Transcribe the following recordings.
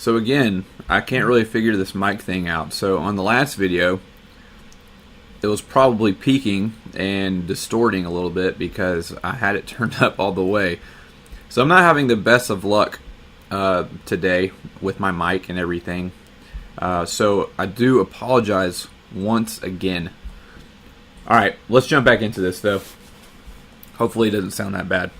So again, I can't really figure this mic thing out. So on the last video, it was probably peaking and distorting a little bit because I had it turned up all the way. So I'm not having the best of luck today with my mic and everything. So I do apologize once again. Alright, let's jump back into this though. Hopefully it doesn't sound that bad.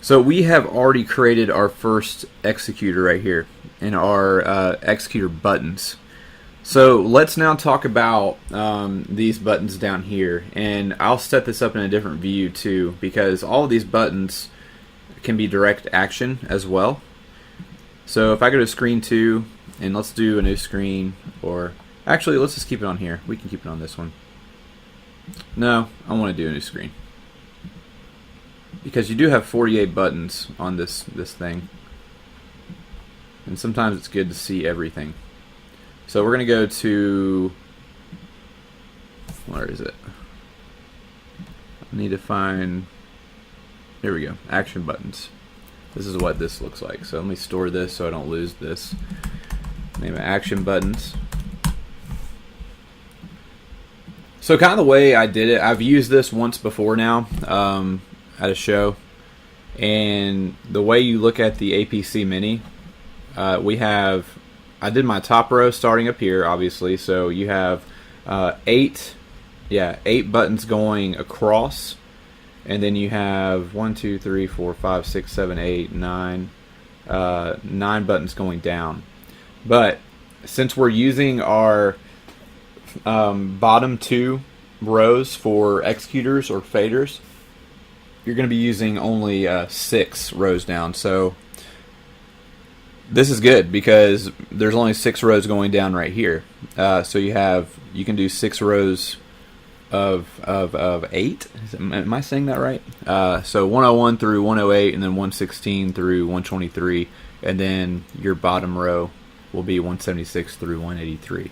So we have already created our first executor right here in our executor buttons. So let's now talk about these buttons down here, and I'll set this up in a different view too, because all of these buttons can be direct action as well. So if I go to screen 2 and let's do a new screen, or actually let's just keep it on here. We can keep it on this one. No, I want to do a new screen, because you do have 48 buttons on this thing, and sometimes it's good to see everything. So we're going to go to, where is it? I need to find, here we go, action buttons. This is what this looks like. So let me store this so I don't lose this. Name it action buttons. So kind of the way I did it, I've used this once before now at a show, and the way you look at the APC Mini, I did my top row starting up here, obviously. So you have 8 buttons going across, and then you have 1, 2, 3, 4, 5, 6, 7, 8, 9, 9 buttons going down. But since we're using our bottom 2 rows for executors or faders, you're going to be using only 6 rows down. So this is good because there's only 6 rows going down right here. So you can do 6 rows of 8. Am I saying that right? So 101 through 108, and then 116 through 123, and then your bottom row will be 176 through 183.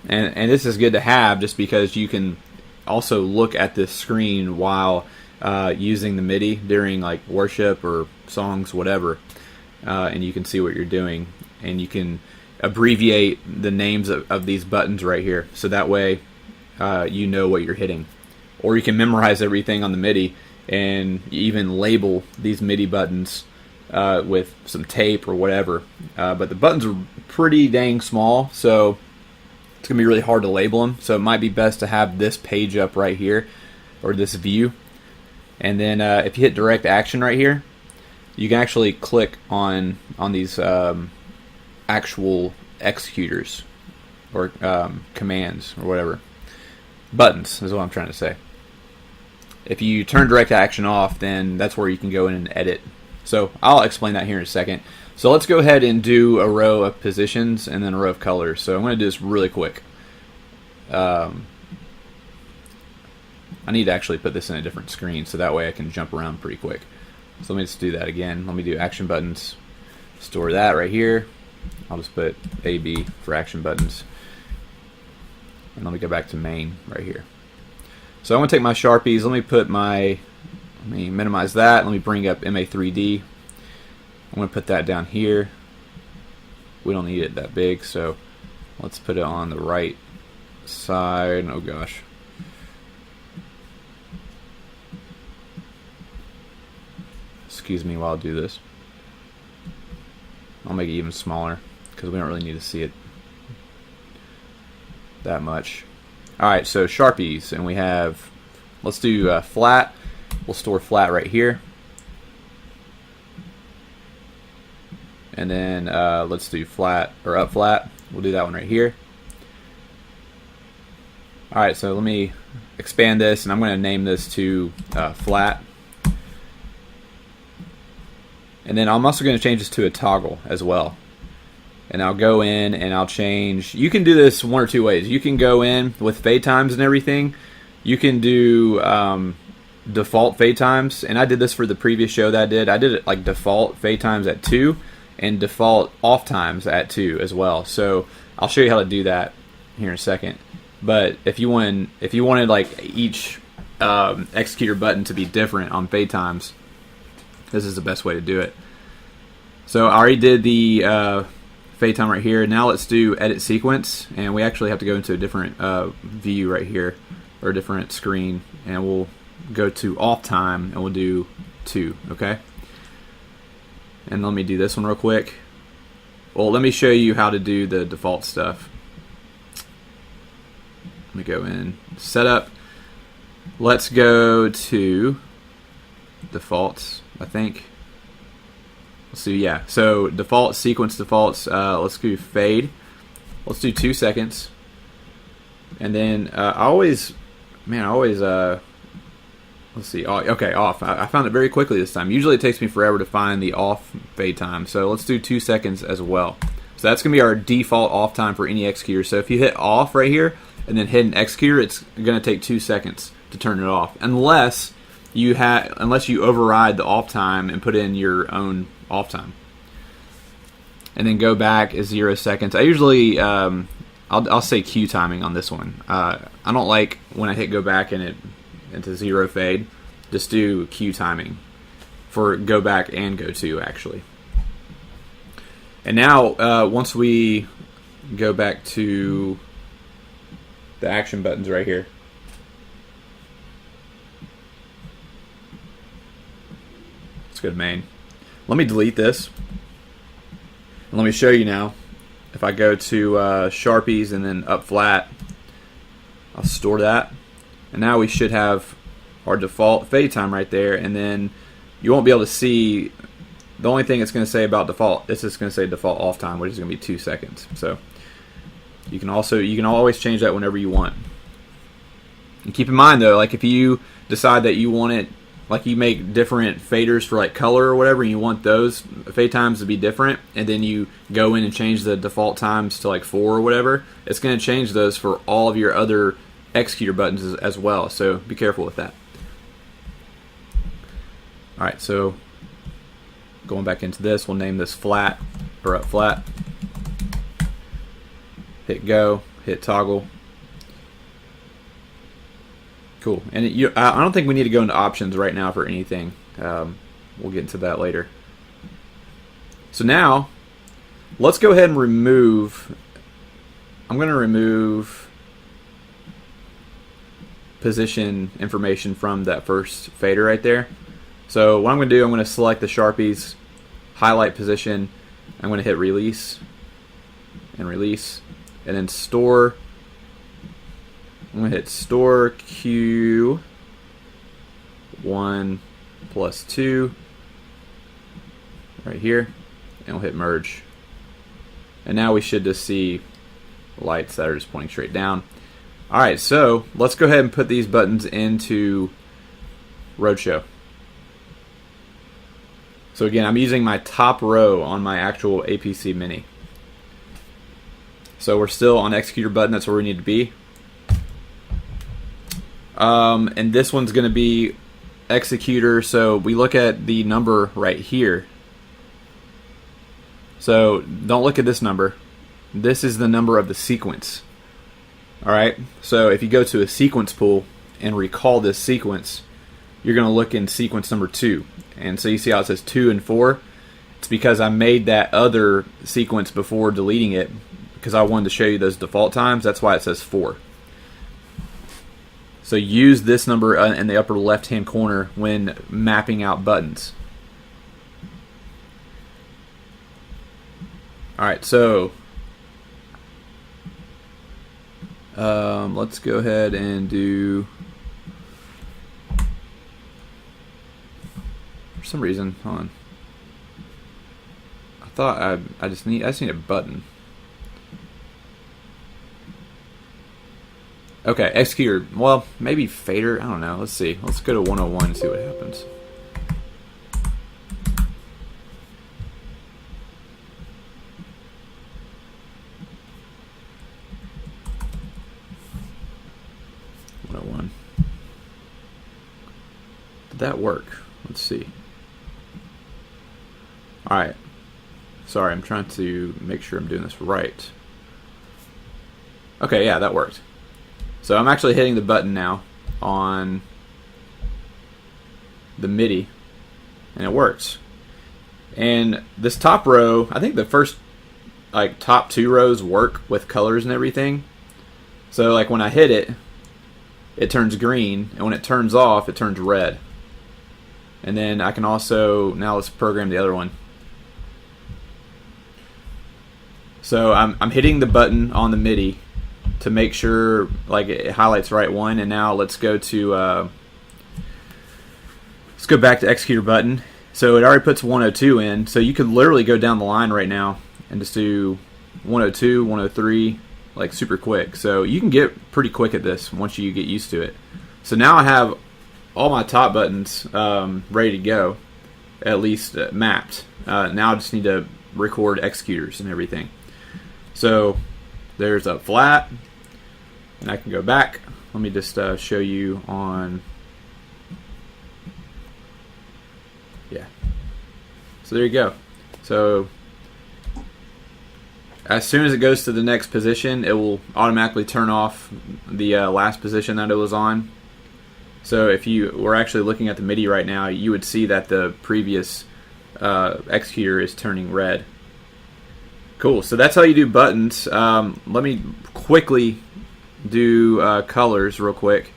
And this is good to have just because you can also look at this screen while using the MIDI during like worship or songs, whatever. And you can see what you're doing, and you can abbreviate the names of these buttons right here, so that way you know what you're hitting. Or you can memorize everything on the MIDI and even label these MIDI buttons with some tape or whatever. But the buttons are pretty dang small, so it's going to be really hard to label them. So it might be best to have this page up right here, or this view. And then if you hit direct action right here, you can actually click on these actual executors or commands or whatever. Buttons is what I'm trying to say. If you turn direct action off, then that's where you can go in and edit. So I'll explain that here in a second. So let's go ahead and do a row of positions and then a row of colors. So I'm going to do this really quick. I need to actually put this in a different screen so that way I can jump around pretty quick. So let me just do that again. Let me do action buttons. Store that right here. I'll just put AB for action buttons. And let me go back to main right here. So I'm going to take my Sharpies. Let me minimize that. Let me bring up MA3D. I'm going to put that down here. We don't need it that big, so let's put it on the right side. Oh gosh. Excuse me while I do this. I'll make it even smaller because we don't really need to see it that much. Alright, so Sharpies, and we have, let's do flat. We'll store flat right here. And then let's do flat or up flat. We'll do that one right here. Alright, so let me expand this, and I'm going to name this to flat. And then I'm also going to change this to a toggle as well. And I'll go in and I'll change. You can do this one or two ways. You can go in with fade times and everything. You can do default fade times. And I did this for the previous show that I did. I did it like default fade times at 2 and default off times at 2 as well. So I'll show you how to do that here in a second. But if you wanted like each executor button to be different on fade times, this is the best way to do it. So I already did the fade time right here. Now let's do edit sequence, and we actually have to go into a different view right here, or a different screen, and we'll go to off time, and we'll do 2, okay? And let me do this one real quick. Well, let me show you how to do the default stuff. Let me go in setup. Let's go to defaults, I think. Let's see, yeah. So default sequence defaults. Let's do fade. Let's do 2 seconds. And then I always, let's see. Okay, off. I found it very quickly this time. Usually it takes me forever to find the off fade time. So let's do 2 seconds as well. So that's going to be our default off time for any executor. So if you hit off right here and then hit an executor, it's going to take 2 seconds to turn it off, unless you override the off time and put in your own off time. And then go back is 0 seconds. I usually I'll say Q timing on this one. I don't like when I hit go back and into 0 fade. Just do Q timing for go back and go to, actually. And now once we go back to the action buttons right here, let's go to main. Let me delete this, and let me show you now. If I go to Sharpies and then up flat, I'll store that, and now we should have our default fade time right there. And then you won't be able to see, the only thing it's going to say about default, it's just going to say default off time, which is going to be 2 seconds. So you can always change that whenever you want. And keep in mind though, like if you decide that you want it, like you make different faders for like color or whatever, and you want those fade times to be different, and then you go in and change the default times to like 4 or whatever, it's going to change those for all of your other executor buttons as well. So be careful with that. Alright, so going back into this, we'll name this flat or up flat. Hit go, hit toggle. Cool. And I don't think we need to go into options right now for anything. We'll get into that later. So now, let's go ahead and remove. I'm going to remove position information from that first fader right there. So what I'm going to do, I'm going to select the Sharpies, highlight position. I'm going to hit release, and then store. I'm going to hit store Q1 plus 2 right here, and we'll hit merge. And now we should just see lights that are just pointing straight down. Alright, so let's go ahead and put these buttons into Roadshow. So again, I'm using my top row on my actual APC Mini. So we're still on executor button, that's where we need to be. And this one's going to be executor, so we look at the number right here. So don't look at this number. This is the number of the sequence. Alright, so if you go to a sequence pool and recall this sequence, you're going to look in sequence number 2. And so you see how it says 2 and 4? It's because I made that other sequence before deleting it, because I wanted to show you those default times. That's why it says 4. So use this number in the upper left hand corner when mapping out buttons. Alright, so let's go ahead and do, for some reason, hold on. I thought I just need a button. Okay, executor. Well, maybe fader. I don't know. Let's see. Let's go to 101 and see what happens. Did that work? Let's see. Alright. Sorry, I'm trying to make sure I'm doing this right. Okay, yeah, that worked. So I'm actually hitting the button now on the MIDI, and it works. And this top row, I think the first like top 2 rows work with colors and everything. So like when I hit it, it turns green, and when it turns off, it turns red. And then I can also, now let's program the other one. So I'm hitting the button on the MIDI to make sure like it highlights the right one. And now let's go to let's go back to executor button. So it already puts 102 in. So you could literally go down the line right now and just do 102, 103, like super quick. So you can get pretty quick at this once you get used to it. So now I have all my top buttons ready to go, at least mapped. Now I just need to record executors and everything. So there's a flat, and I can go back. Let me just show you on, yeah. So there you go. So as soon as it goes to the next position, it will automatically turn off the last position that it was on. So if you were actually looking at the MIDI right now, you would see that the previous executor is turning red. Cool. So that's how you do buttons. Let me quickly do colors real quick.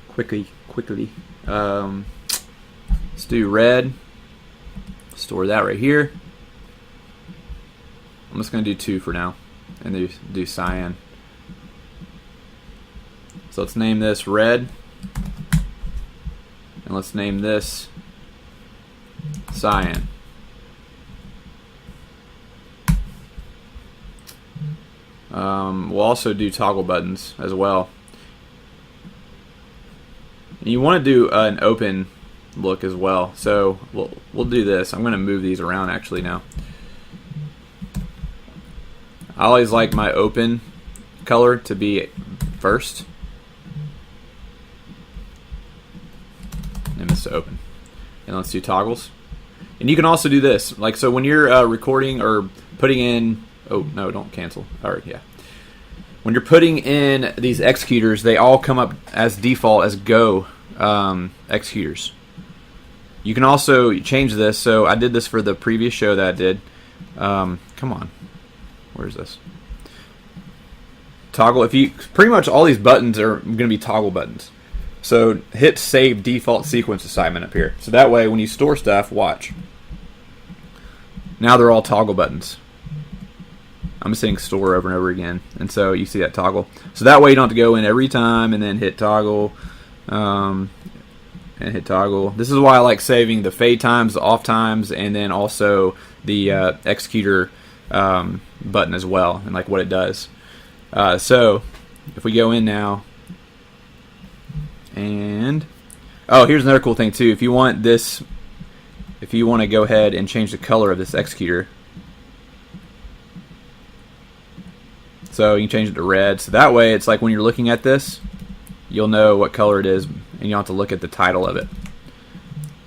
Quickly. Let's do red. Store that right here. I'm just going to do 2 for now, and do cyan. So let's name this red, and let's name this cyan. We'll also do toggle buttons as well. And you want to do an open look as well. So we'll do this. I'm going to move these around actually now. I always like my open color to be first. And it's to open. And let's do toggles. And you can also do this. Like, so when you're recording or putting in, oh no, don't cancel. All right, yeah. When you're putting in these executors, they all come up as default as Go executors. You can also change this. So I did this for the previous show that I did. Come on. Where's this? Toggle. If you pretty much all these buttons are going to be toggle buttons. So hit save default sequence assignment up here. So that way when you store stuff, watch. Now they're all toggle buttons. I'm just hitting store over and over again. And so you see that toggle. So that way you don't have to go in every time and then hit toggle. And hit toggle. This is why I like saving the fade times, the off times, and then also the executor button as well, and like what it does. So if we go in now, and oh, here's another cool thing too. If you want this, if you want to go ahead and change the color of this executor, so you can change it to red. So that way, it's like when you're looking at this, you'll know what color it is, and you don't have to look at the title of it.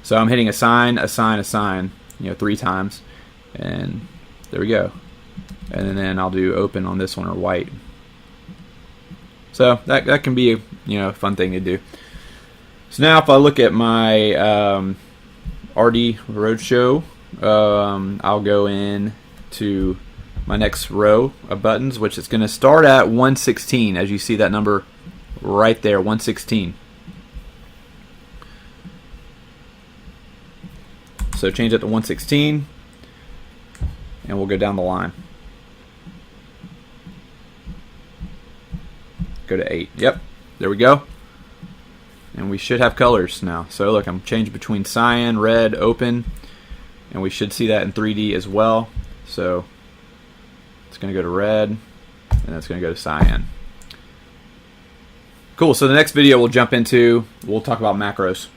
So I'm hitting assign, assign, assign, 3 times, and there we go. And then I'll do open on this one, or white. So that can be a fun thing to do. So now if I look at my RD Roadshow, I'll go in to my next row of buttons, which is going to start at 116, as you see that number right there, 116. So change it to 116, and we'll go down the line. Go to 8. Yep, there we go. And we should have colors now. So look, I'm changed between cyan, red, open, and we should see that in 3D as well. So it's going to go to red, and that's going to go to cyan. Cool, so the next video we'll jump into, we'll talk about macros.